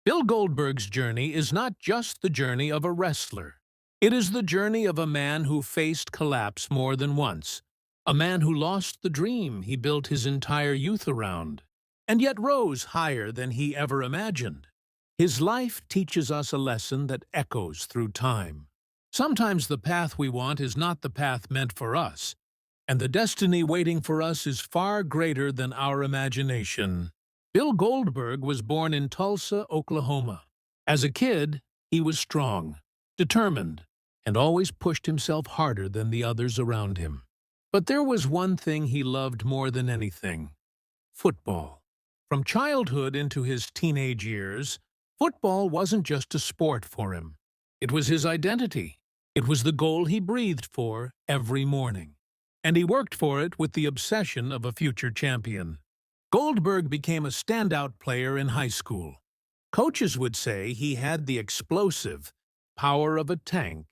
Bill Goldberg's journey is not just the journey of a wrestler. It is the journey of a man who faced collapse more than once, a man who lost the dream he built his entire youth around, and yet rose higher than he ever imagined. His life teaches us a lesson that echoes through time. Sometimes the path we want is not the path meant for us, and the destiny waiting for us is far greater than our imagination. Bill Goldberg was born in Tulsa, Oklahoma. As a kid, he was strong, determined, and always pushed himself harder than the others around him. But there was one thing he loved more than anything: football. From childhood into his teenage years, football wasn't just a sport for him. It was his identity. It was the goal he breathed for every morning. And he worked for it with the obsession of a future champion. Goldberg became a standout player in high school. Coaches would say he had the explosive power of a tank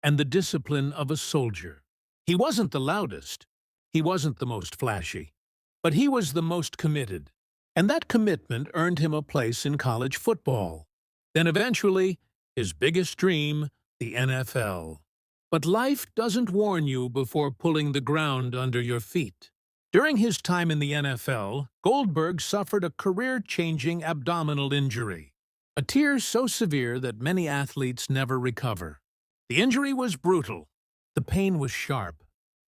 and the discipline of a soldier. He wasn't the loudest, he wasn't the most flashy, but he was the most committed. And that commitment earned him a place in college football. Then eventually, his biggest dream, the NFL. But life doesn't warn you before pulling the ground under your feet. During his time in the NFL, Goldberg suffered a career-changing abdominal injury, a tear so severe that many athletes never recover. The injury was brutal, the pain was sharp,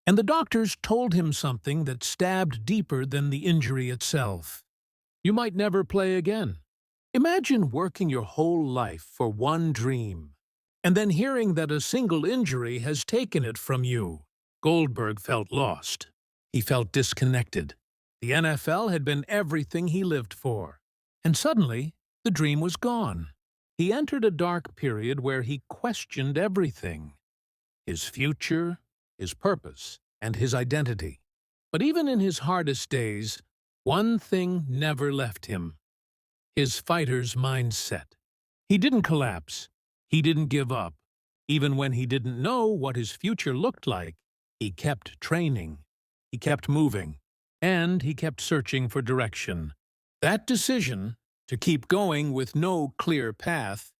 and the doctors told him something that stabbed deeper than the injury itself. You might never play again. Imagine working your whole life for one dream, and then hearing that a single injury has taken it from you. Goldberg felt lost. He felt disconnected. The NFL had been everything he lived for. And suddenly, the dream was gone. He entered a dark period where he questioned everything: his future, his purpose, and his identity. But even in his hardest days, one thing never left him: his fighter's mindset. He didn't collapse. He didn't give up. Even when he didn't know what his future looked like, he kept training. He kept moving, and he kept searching for direction. That decision, to keep going with no clear path,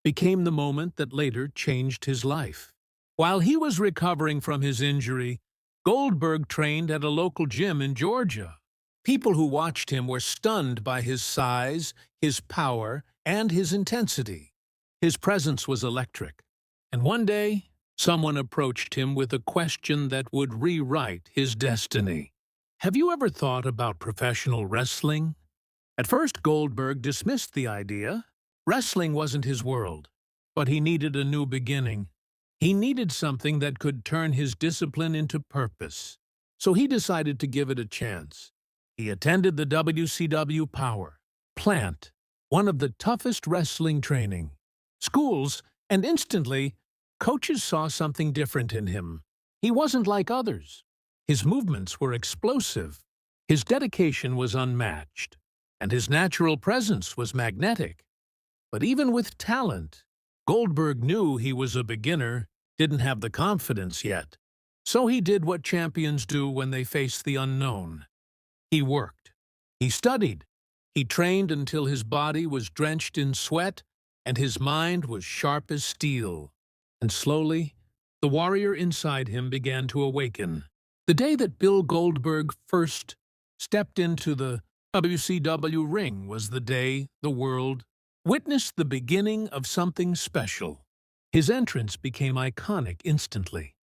became the moment that later changed his life. While he was recovering from his injury, Goldberg trained at a local gym in Georgia. People who watched him were stunned by his size, his power, and his intensity. His presence was electric. And one day, someone approached him with a question that would rewrite his destiny. Have you ever thought about professional wrestling? At first, Goldberg dismissed the idea. Wrestling wasn't his world, but he needed a new beginning. He needed something that could turn his discipline into purpose. So he decided to give it a chance. He attended the WCW Power Plant, one of the toughest wrestling training schools, and instantly, coaches saw something different in him. He wasn't like others. His movements were explosive. His dedication was unmatched. And his natural presence was magnetic. But even with talent, Goldberg knew he was a beginner, didn't have the confidence yet. So he did what champions do when they face the unknown. He worked. He studied. He trained until his body was drenched in sweat and his mind was sharp as steel. And slowly, the warrior inside him began to awaken. The day that Bill Goldberg first stepped into the WCW ring was the day the world witnessed the beginning of something special. His entrance became iconic instantly.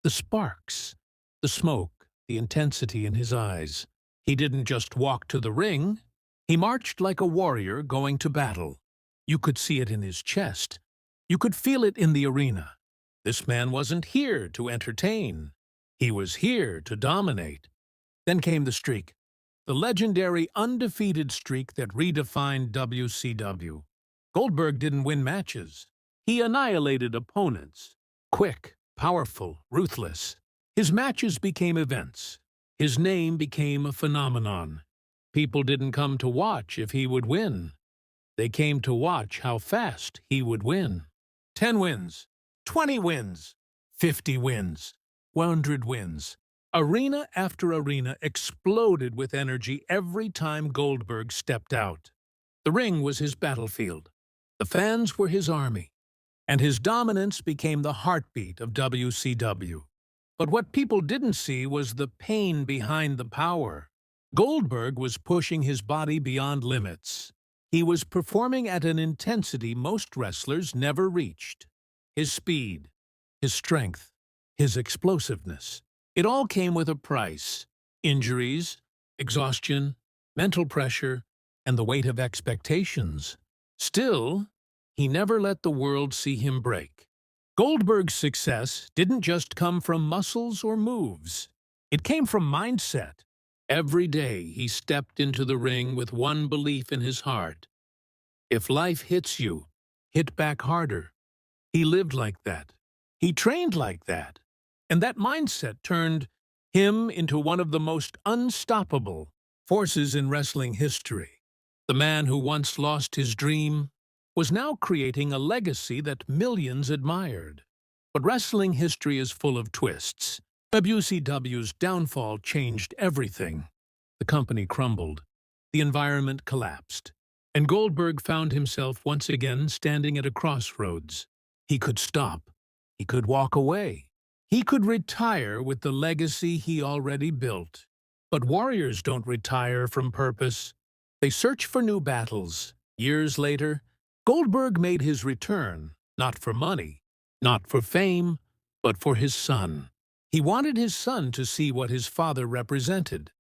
The sparks, the smoke, the intensity in his eyes. He didn't just walk to the ring. He marched like a warrior going to battle. You could see it in his chest. You could feel it in the arena. This man wasn't here to entertain. He was here to dominate. Then came the streak, the legendary undefeated streak that redefined WCW. Goldberg didn't win matches. He annihilated opponents. Quick, powerful, ruthless. His matches became events. His name became a phenomenon. People didn't come to watch if he would win. They came to watch how fast he would win. 10 wins, 20 wins, 50 wins, 100 wins. Arena after arena exploded with energy every time Goldberg stepped out. The ring was his battlefield. The fans were his army, and his dominance became the heartbeat of WCW. But what people didn't see was the pain behind the power. Goldberg was pushing his body beyond limits. He was performing at an intensity most wrestlers never reached. His speed, his strength, his explosiveness. It all came with a price. Injuries, exhaustion, mental pressure, and the weight of expectations. Still, he never let the world see him break. Goldberg's success didn't just come from muscles or moves. It came from mindset. Every day he stepped into the ring with one belief in his heart. If life hits you, hit back harder. He lived like that. He trained like that. And that mindset turned him into one of the most unstoppable forces in wrestling history. The man who once lost his dream was now creating a legacy that millions admired. But wrestling history is full of twists. WCW's downfall changed everything. The company crumbled. The environment collapsed. And Goldberg found himself once again standing at a crossroads. He could stop. He could walk away. He could retire with the legacy he already built. But warriors don't retire from purpose. They search for new battles. Years later, Goldberg made his return, not for money, not for fame, but for his son. He wanted his son to see what his father represented: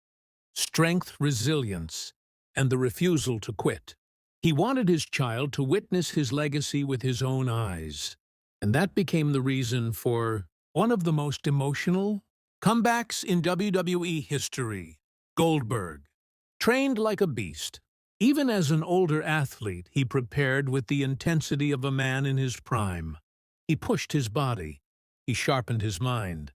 strength, resilience, and the refusal to quit. He wanted his child to witness his legacy with his own eyes. And that became the reason for one of the most emotional comebacks in WWE history. Goldberg, trained like a beast. Even as an older athlete, he prepared with the intensity of a man in his prime. He pushed his body. He sharpened his mind.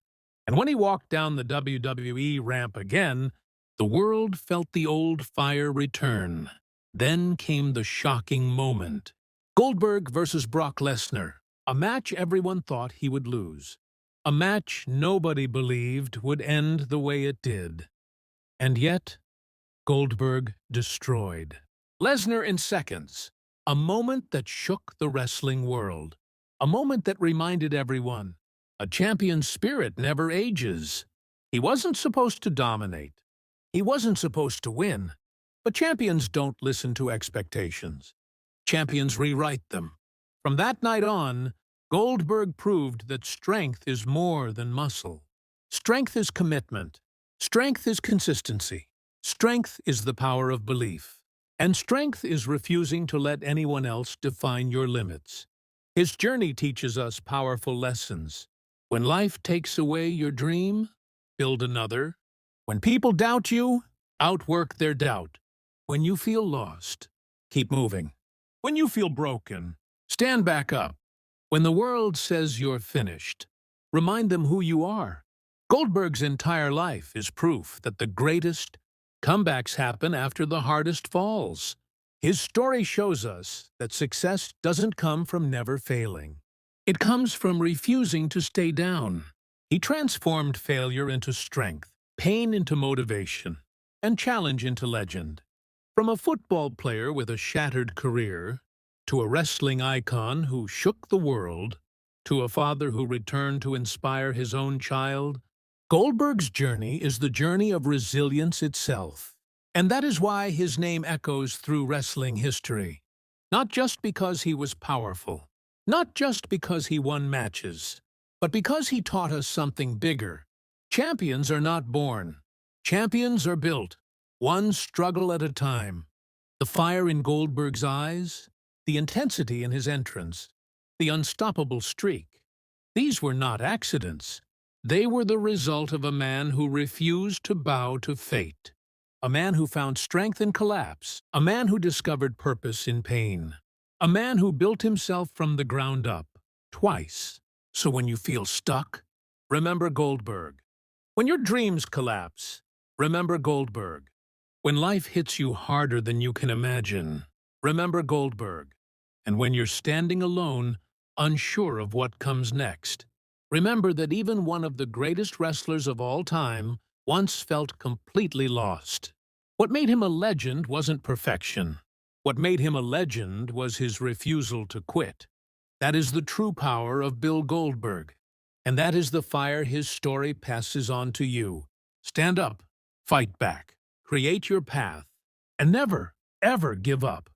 And when he walked down the WWE ramp again, the world felt the old fire return. Then came the shocking moment. Goldberg versus Brock Lesnar, a match everyone thought he would lose. A match nobody believed would end the way it did. And yet, Goldberg destroyed Lesnar in seconds. A moment that shook the wrestling world. A moment that reminded everyone, a champion's spirit never ages. He wasn't supposed to dominate. He wasn't supposed to win. But champions don't listen to expectations. Champions rewrite them. From that night on, Goldberg proved that strength is more than muscle. Strength is commitment. Strength is consistency. Strength is the power of belief. And strength is refusing to let anyone else define your limits. His journey teaches us powerful lessons. When life takes away your dream, build another. When people doubt you, outwork their doubt. When you feel lost, keep moving. When you feel broken, stand back up. When the world says you're finished, remind them who you are. Goldberg's entire life is proof that the greatest comebacks happen after the hardest falls. His story shows us that success doesn't come from never failing. It comes from refusing to stay down. He transformed failure into strength, pain into motivation, and challenge into legend. From a football player with a shattered career, to a wrestling icon who shook the world, to a father who returned to inspire his own child, Goldberg's journey is the journey of resilience itself. And that is why his name echoes through wrestling history. Not just because he was powerful, not just because he won matches, but because he taught us something bigger. Champions are not born. Champions are built, one struggle at a time. The fire in Goldberg's eyes, the intensity in his entrance, the unstoppable streak. These were not accidents. They were the result of a man who refused to bow to fate. A man who found strength in collapse. A man who discovered purpose in pain. A man who built himself from the ground up, twice. So when you feel stuck, remember Goldberg. When your dreams collapse, remember Goldberg. When life hits you harder than you can imagine, remember Goldberg. And when you're standing alone, unsure of what comes next, remember that even one of the greatest wrestlers of all time once felt completely lost. What made him a legend wasn't perfection. What made him a legend was his refusal to quit. That is the true power of Bill Goldberg. And that is the fire his story passes on to you. Stand up, fight back, create your path, and never, ever give up.